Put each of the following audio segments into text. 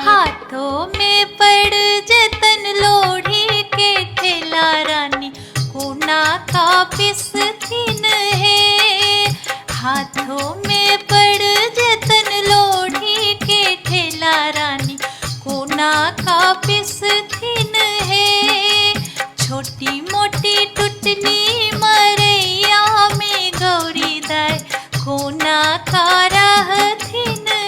हाथों में पड़ जतन लोढ़ी के ठेला रानी कोना का पिसथिन है। हाथों में पड़ जतन लोढ़ी के ठेला रानी कोना का पिसथिन है। छोटी मोटी टुटली मरैया में गौरी दाई कोना का रहथिन है।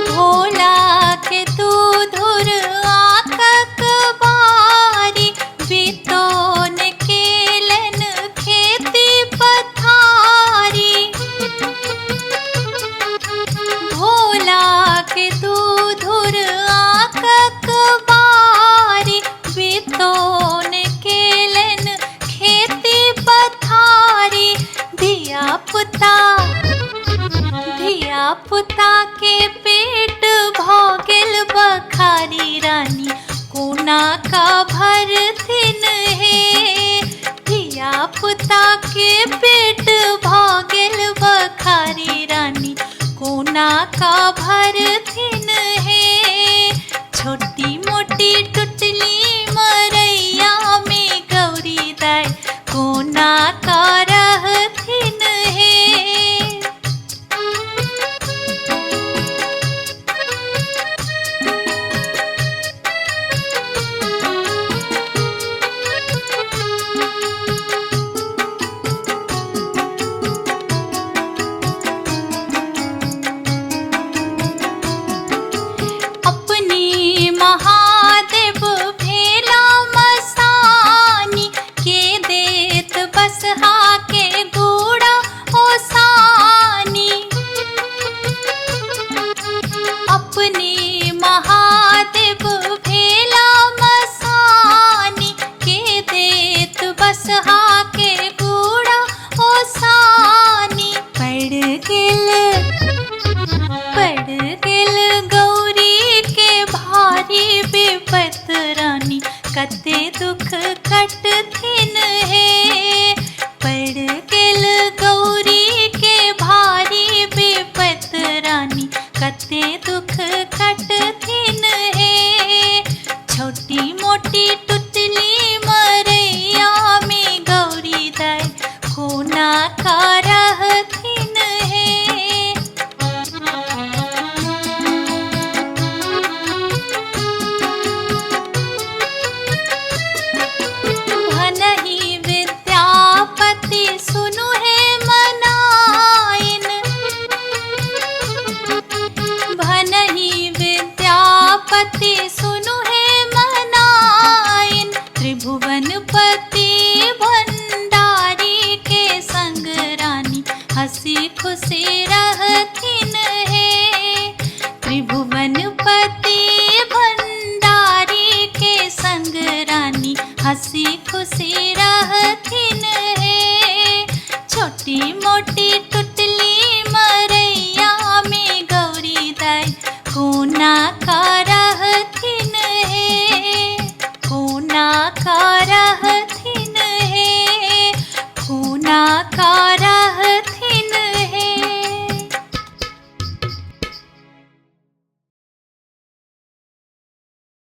भोला के दूधुर आकक बारी बितोन केलन खेती पथारी। भोला के दूधुर आकक बारी बितोन केलन खेती पथारी। धिया पुता के पेट भोगल बखारी रानी कोना का भरथिन है। धिया पुता के पेट भोगल बखारी रानी कोना का भरथिन है। छोटी मोटी टुटली मरैया में गौरी दाई कोना का रहथिन है। अपनी महादेव भेला मसानी के देत बसहा के गुड़ा ओसानी। अपनी महादेव भेला मसानी के देत बसहा के गुड़ा ओसानी। पड़ गेल गौरी के भारी विपत रानी कते दुख कटथिन है। पड़ गेल गौरी के भारी विपत रानी कते दुख कटथिन है। छोटी मोटी टुटली मरैया में गौरी दाई कोना का रहथिन है। भनहि विद्यापति सुनु है मनाइन। भनहि विद्यापति सुनु है मनाइन। त्रिभुवनपति भंडारी के संग रानी हंसी खुशी रहथिन है। त्रिभुवनपति भंडारी के संग रानी हंसी खुशी